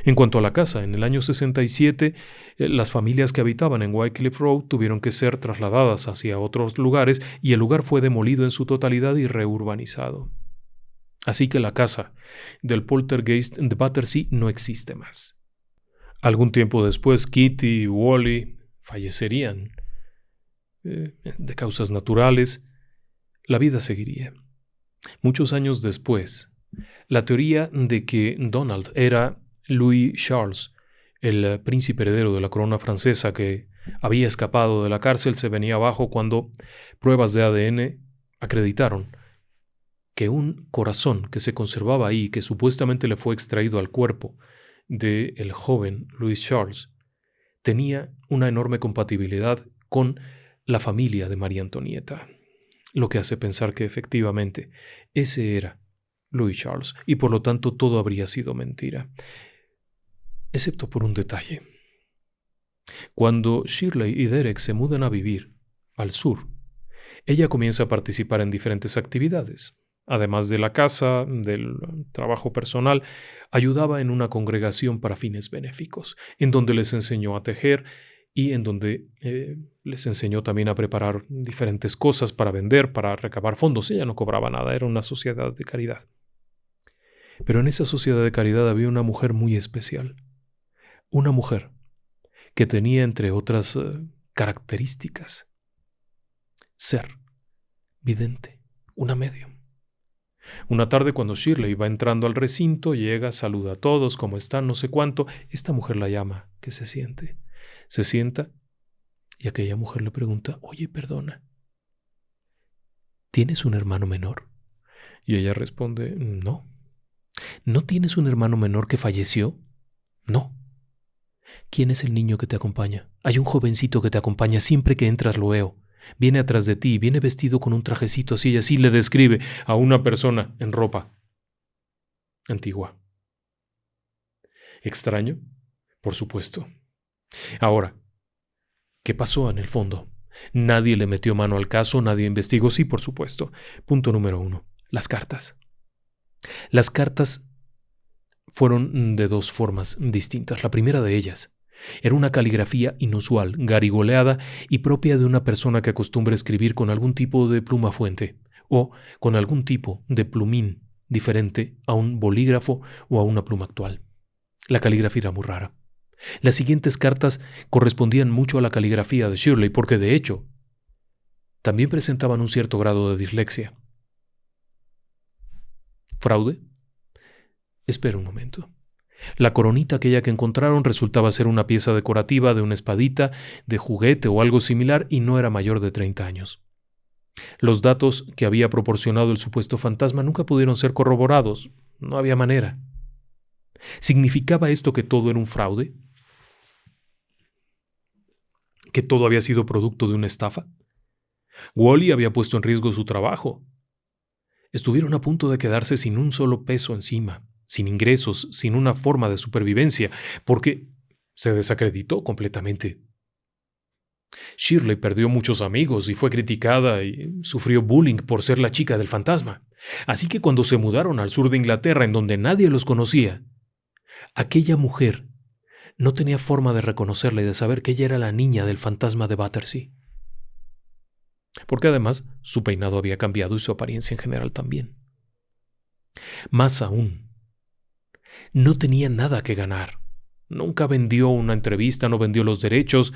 En cuanto a la casa, en el año 67, las familias que habitaban en Wycliffe Road tuvieron que ser trasladadas hacia otros lugares y el lugar fue demolido en su totalidad y reurbanizado. Así que la casa del poltergeist de Battersea no existe más. Algún tiempo después, Kitty y Wally fallecerían de causas naturales. La vida seguiría. Muchos años después, la teoría de que Donald era Louis Charles, el príncipe heredero de la corona francesa que había escapado de la cárcel, se venía abajo cuando pruebas de ADN acreditaron que un corazón que se conservaba ahí, que supuestamente le fue extraído al cuerpo del joven Louis Charles, tenía una enorme compatibilidad con la familia de María Antonieta, lo que hace pensar que efectivamente ese era Louis Charles y por lo tanto todo habría sido mentira. Excepto por un detalle. Cuando Shirley y Derek se mudan a vivir al sur, ella comienza a participar en diferentes actividades. Además de la casa, del trabajo personal, ayudaba en una congregación para fines benéficos, en donde les enseñó a tejer y en donde les enseñó también a preparar diferentes cosas para vender, para recabar fondos. Ella no cobraba nada, era una sociedad de caridad. Pero en esa sociedad de caridad había una mujer muy especial. Una mujer que tenía, entre otras características, ser vidente, una medium. Una tarde, cuando Shirley va entrando al recinto, llega, saluda a todos, ¿cómo están? No sé cuánto. Esta mujer la llama, que se siente. Se sienta y aquella mujer le pregunta, oye, perdona, ¿tienes un hermano menor? Y ella responde, no. ¿No tienes un hermano menor que falleció? No. ¿Quién es el niño que te acompaña? Hay un jovencito que te acompaña, siempre que entras lo veo. Viene atrás de ti, viene vestido con un trajecito así, y así le describe a una persona en ropa antigua. ¿Extraño? Por supuesto. Ahora, ¿qué pasó en el fondo? Nadie le metió mano al caso, nadie investigó, sí, por supuesto. Punto número 1, las cartas. Las cartas fueron de dos formas distintas. La primera de ellas era una caligrafía inusual, garigoleada y propia de una persona que acostumbra escribir con algún tipo de pluma fuente o con algún tipo de plumín diferente a un bolígrafo o a una pluma actual. La caligrafía era muy rara. Las siguientes cartas correspondían mucho a la caligrafía de Shirley porque, de hecho, también presentaban un cierto grado de dislexia. ¿Fraude? Espera un momento. La coronita aquella que encontraron resultaba ser una pieza decorativa de una espadita, de juguete o algo similar y no era mayor de 30 años. Los datos que había proporcionado el supuesto fantasma nunca pudieron ser corroborados. No había manera. ¿Significaba esto que todo era un fraude? ¿Que todo había sido producto de una estafa? Wally había puesto en riesgo su trabajo. Estuvieron a punto de quedarse sin un solo peso encima, sin ingresos, sin una forma de supervivencia, porque se desacreditó completamente. Shirley perdió muchos amigos y fue criticada y sufrió bullying por ser la chica del fantasma. Así que cuando se mudaron al sur de Inglaterra, en donde nadie los conocía, aquella mujer no tenía forma de reconocerla y de saber que ella era la niña del fantasma de Battersea. Porque además su peinado había cambiado y su apariencia en general también. Más aún, no tenía nada que ganar. Nunca vendió una entrevista, no vendió los derechos.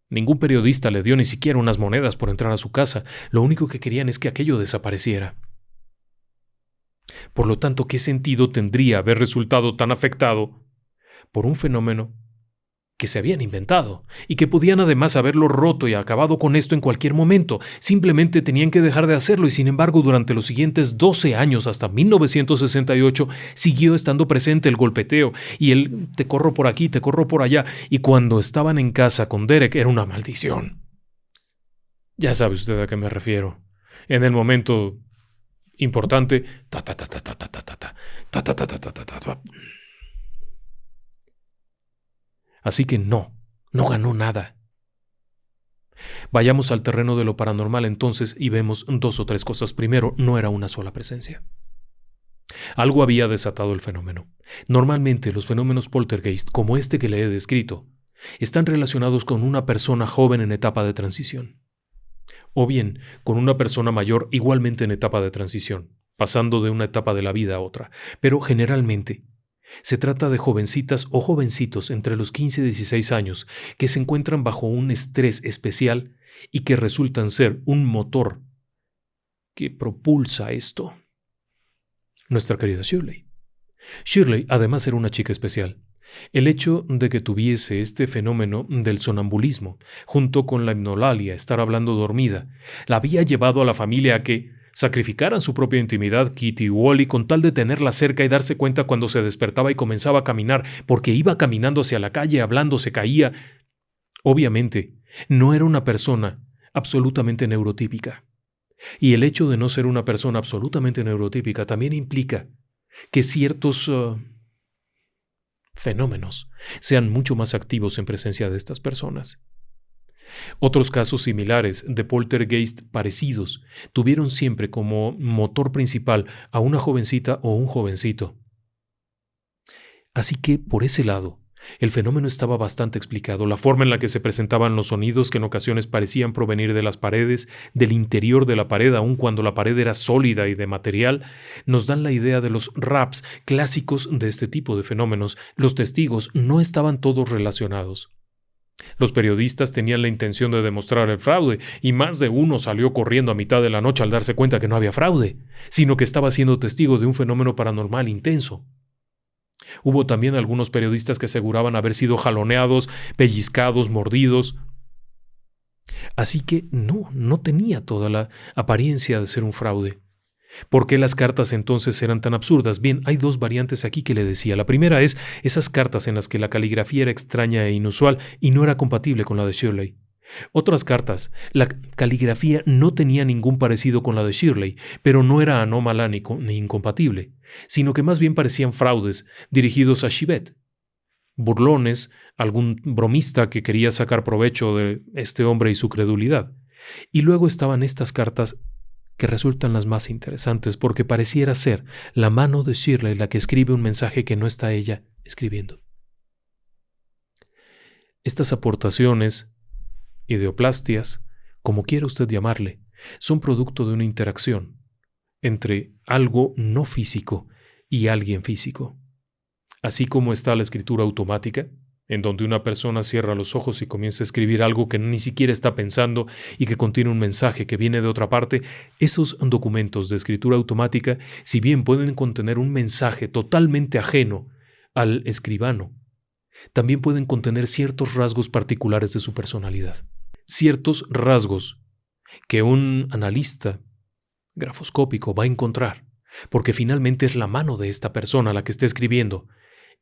Ningún periodista le dio ni siquiera unas monedas por entrar a su casa. Lo único que querían es que aquello desapareciera. Por lo tanto, ¿qué sentido tendría haber resultado tan afectado por un fenómeno que se habían inventado y que podían además haberlo roto y acabado con esto en cualquier momento? Simplemente tenían que dejar de hacerlo y sin embargo durante los siguientes 12 años hasta 1968 siguió estando presente el golpeteo y el te corro por aquí, te corro por allá, y cuando estaban en casa con Derek era una maldición. Ya sabe usted a qué me refiero. En el momento importante, ta ta ta ta ta ta ta ta ta ta ta ta ta ta ta. Así que no ganó nada. Vayamos al terreno de lo paranormal entonces y vemos dos o tres cosas. Primero, no era una sola presencia. Algo había desatado el fenómeno. Normalmente los fenómenos poltergeist, como este que le he descrito, están relacionados con una persona joven en etapa de transición. O bien con una persona mayor igualmente en etapa de transición, pasando de una etapa de la vida a otra. Pero generalmente se trata de jovencitas o jovencitos entre los 15 y 16 años que se encuentran bajo un estrés especial y que resultan ser un motor que propulsa esto. Nuestra querida Shirley. Shirley además era una chica especial. El hecho de que tuviese este fenómeno del sonambulismo, junto con la hipnolalia, estar hablando dormida, la había llevado a la familia a que sacrificaran su propia intimidad, Kitty y Wally, con tal de tenerla cerca y darse cuenta cuando se despertaba y comenzaba a caminar, porque iba caminando hacia la calle, hablando, se caía. Obviamente, no era una persona absolutamente neurotípica. Y el hecho de no ser una persona absolutamente neurotípica también implica que ciertos fenómenos sean mucho más activos en presencia de estas personas. Otros casos similares de poltergeist parecidos tuvieron siempre como motor principal a una jovencita o un jovencito. Así que, por ese lado, El fenómeno estaba bastante explicado. La forma en la que se presentaban los sonidos, que en ocasiones parecían provenir de las paredes, del interior de la pared, aun cuando la pared era sólida y de material, nos dan la idea de los raps clásicos de este tipo de fenómenos. Los testigos no estaban todos relacionados. Los periodistas tenían la intención de demostrar el fraude, y más de uno salió corriendo a mitad de la noche al darse cuenta que no había fraude, sino que estaba siendo testigo de un fenómeno paranormal intenso. Hubo también algunos periodistas que aseguraban haber sido jaloneados, pellizcados, mordidos. Así que no tenía toda la apariencia de ser un fraude. ¿Por qué las cartas entonces eran tan absurdas? Bien, hay dos variantes aquí que le decía. La primera es esas cartas en las que la caligrafía era extraña e inusual y no era compatible con la de Shirley. Otras cartas, la caligrafía no tenía ningún parecido con la de Shirley, pero no era anómala ni incompatible, sino que más bien parecían fraudes dirigidos a Chivette. Burlones, algún bromista que quería sacar provecho de este hombre y su credulidad. Y luego estaban estas cartas que resultan las más interesantes porque pareciera ser la mano de Shirley la que escribe un mensaje que no está ella escribiendo. Estas aportaciones, ideoplastias, como quiera usted llamarle, son producto de una interacción entre algo no físico y alguien físico. Así como está la escritura automática, en donde una persona cierra los ojos y comienza a escribir algo que ni siquiera está pensando y que contiene un mensaje que viene de otra parte, esos documentos de escritura automática, si bien pueden contener un mensaje totalmente ajeno al escribano, también pueden contener ciertos rasgos particulares de su personalidad. Ciertos rasgos que un analista grafoscópico va a encontrar, porque finalmente es la mano de esta persona la que está escribiendo,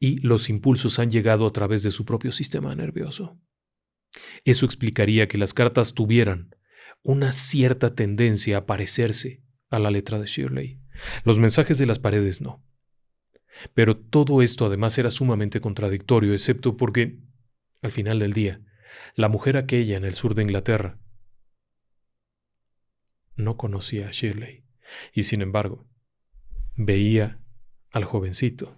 y los impulsos han llegado a través de su propio sistema nervioso. Eso explicaría que las cartas tuvieran una cierta tendencia a parecerse a la letra de Shirley. Los mensajes de las paredes no. Pero todo esto además era sumamente contradictorio, excepto porque, al final del día, la mujer aquella en el sur de Inglaterra no conocía a Shirley y, sin embargo, veía al jovencito,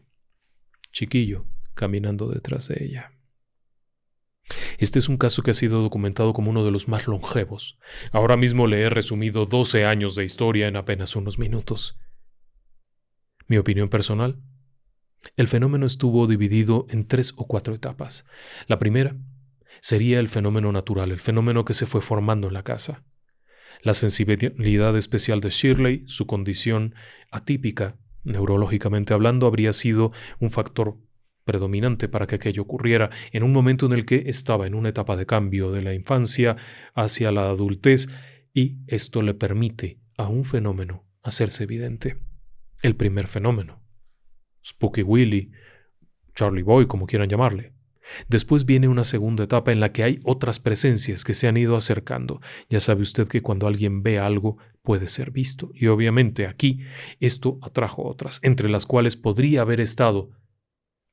chiquillo, caminando detrás de ella. Este es un caso que ha sido documentado como uno de los más longevos. Ahora mismo le he resumido 12 años de historia en apenas unos minutos. Mi opinión personal: el fenómeno estuvo dividido en 3 o 4 etapas. La primera sería el fenómeno natural, el fenómeno que se fue formando en la casa. La sensibilidad especial de Shirley, su condición atípica, neurológicamente hablando, habría sido un factor predominante para que aquello ocurriera en un momento en el que estaba en una etapa de cambio de la infancia hacia la adultez, y esto le permite a un fenómeno hacerse evidente. El primer fenómeno, Spooky Willie, Charlie Boy, como quieran llamarle. Después viene una segunda etapa en la que hay otras presencias que se han ido acercando. Ya sabe usted que cuando alguien ve algo puede ser visto, y obviamente aquí esto atrajo otras, entre las cuales podría haber estado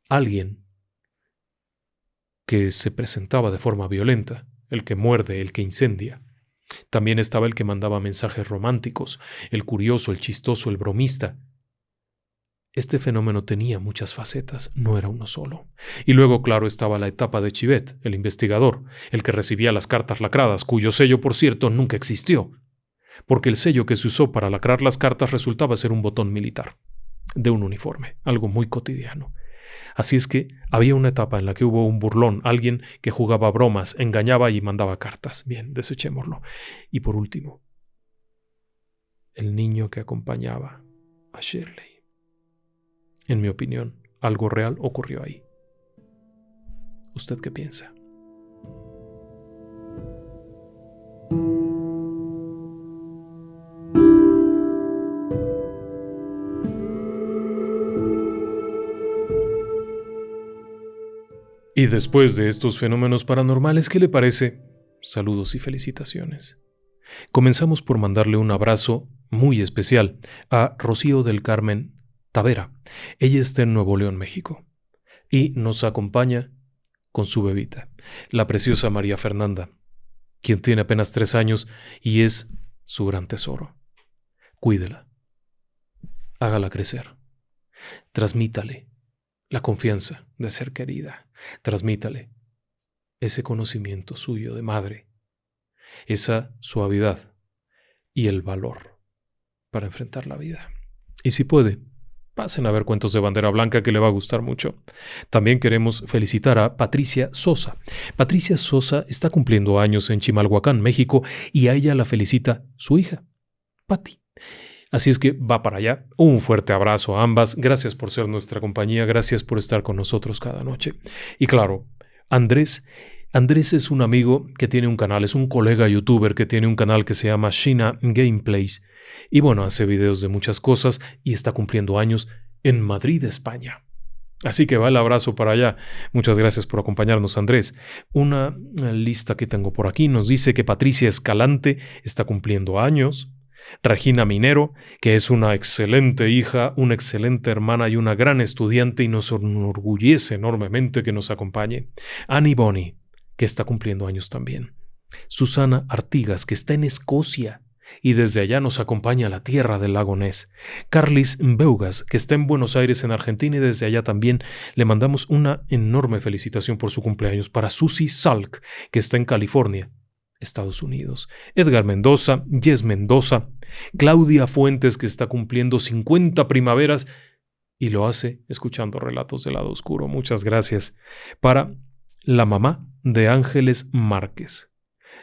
alguien que se presentaba de forma violenta, el que muerde, el que incendia. También estaba el que mandaba mensajes románticos, el curioso, el chistoso, el bromista. Este fenómeno tenía muchas facetas, no era uno solo. Y luego, claro, estaba la etapa de Chivette, el investigador, el que recibía las cartas lacradas, cuyo sello, por cierto, nunca existió, porque el sello que se usó para lacrar las cartas resultaba ser un botón militar, de un uniforme, algo muy cotidiano. Así es que había una etapa en la que hubo un burlón, alguien que jugaba bromas, engañaba y mandaba cartas. Bien, desechémoslo. Y por último, el niño que acompañaba a Shirley. En mi opinión, algo real ocurrió ahí. ¿Usted qué piensa? Y después de estos fenómenos paranormales, ¿qué le parece? Saludos y felicitaciones. Comenzamos por mandarle un abrazo muy especial a Rocío del Carmen Tavera. Ella está en Nuevo León, México, y nos acompaña con su bebita, la preciosa María Fernanda, quien tiene apenas 3 años y es su gran tesoro. Cuídela, hágala crecer, transmítale la confianza de ser querida. Transmítale ese conocimiento suyo de madre, esa suavidad y el valor para enfrentar la vida. Y si puede, pasen a ver Cuentos de Bandera Blanca, que le va a gustar mucho. También queremos felicitar a Patricia Sosa. Patricia Sosa está cumpliendo años en Chimalhuacán, México, y a ella la felicita su hija, Patti. Así es que va para allá. Un fuerte abrazo a ambas. Gracias por ser nuestra compañía. Gracias por estar con nosotros cada noche. Y claro, Andrés. Andrés es un amigo que tiene un canal, es un colega youtuber que tiene un canal que se llama Shina Gameplays. Y bueno, hace videos de muchas cosas y está cumpliendo años en Madrid, España. Así que va el abrazo para allá. Muchas gracias por acompañarnos, Andrés. Una lista que tengo por aquí nos dice que Patricia Escalante está cumpliendo años. Regina Minero, que es una excelente hija, una excelente hermana y una gran estudiante y nos enorgullece enormemente que nos acompañe. Annie Bonny, que está cumpliendo años también. Susana Artigas, que está en Escocia y desde allá nos acompaña a la tierra del lago Ness. Carlis Beugas, que está en Buenos Aires, en Argentina, y desde allá también le mandamos una enorme felicitación por su cumpleaños. Para Susie Salk, que está en California, Estados Unidos. Edgar Mendoza, Jess Mendoza, Claudia Fuentes, que está cumpliendo 50 primaveras y lo hace escuchando Relatos del Lado Oscuro. Muchas gracias. Para la mamá de Ángeles Márquez.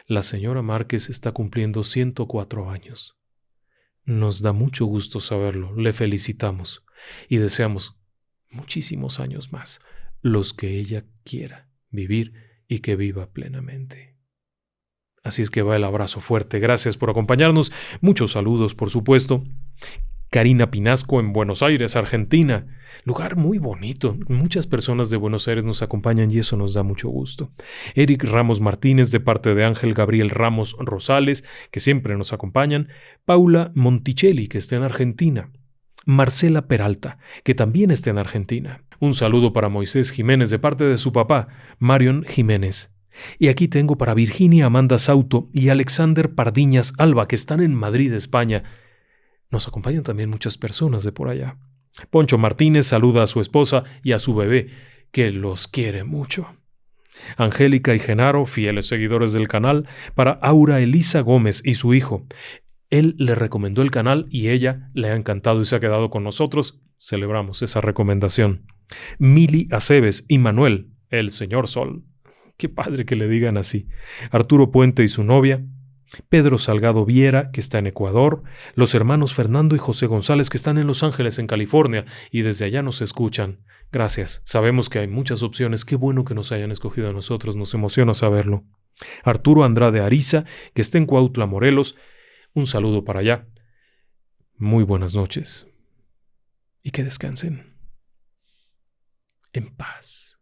La señora Márquez está cumpliendo 104 años. Nos da mucho gusto saberlo, le felicitamos y deseamos muchísimos años más, los que ella quiera vivir y que viva plenamente. Así es que va el abrazo fuerte. Gracias por acompañarnos. Muchos saludos, por supuesto. Karina Pinasco en Buenos Aires, Argentina. Lugar muy bonito. Muchas personas de Buenos Aires nos acompañan y eso nos da mucho gusto. Eric Ramos Martínez de parte de Ángel Gabriel Ramos Rosales, que siempre nos acompañan. Paula Monticelli, que está en Argentina. Marcela Peralta, que también está en Argentina. Un saludo para Moisés Jiménez de parte de su papá, Marion Jiménez. Y aquí tengo para Virginia Amanda Sauto y Alexander Pardiñas Alba, que están en Madrid, España. Nos acompañan también muchas personas de por allá. Poncho Martínez saluda a su esposa y a su bebé, que los quiere mucho. Angélica y Genaro, fieles seguidores del canal, para Aura Elisa Gómez y su hijo. Él le recomendó el canal y ella le ha encantado y se ha quedado con nosotros. Celebramos esa recomendación. Mili Aceves y Manuel, el señor Sol. Qué padre que le digan así. Arturo Puente y su novia. Pedro Salgado Viera, que está en Ecuador. Los hermanos Fernando y José González, que están en Los Ángeles, en California, y desde allá nos escuchan. Gracias. Sabemos que hay muchas opciones. Qué bueno que nos hayan escogido a nosotros. Nos emociona saberlo. Arturo Andrade Ariza, que está en Cuautla, Morelos. Un saludo para allá. Muy buenas noches. Y que descansen en paz.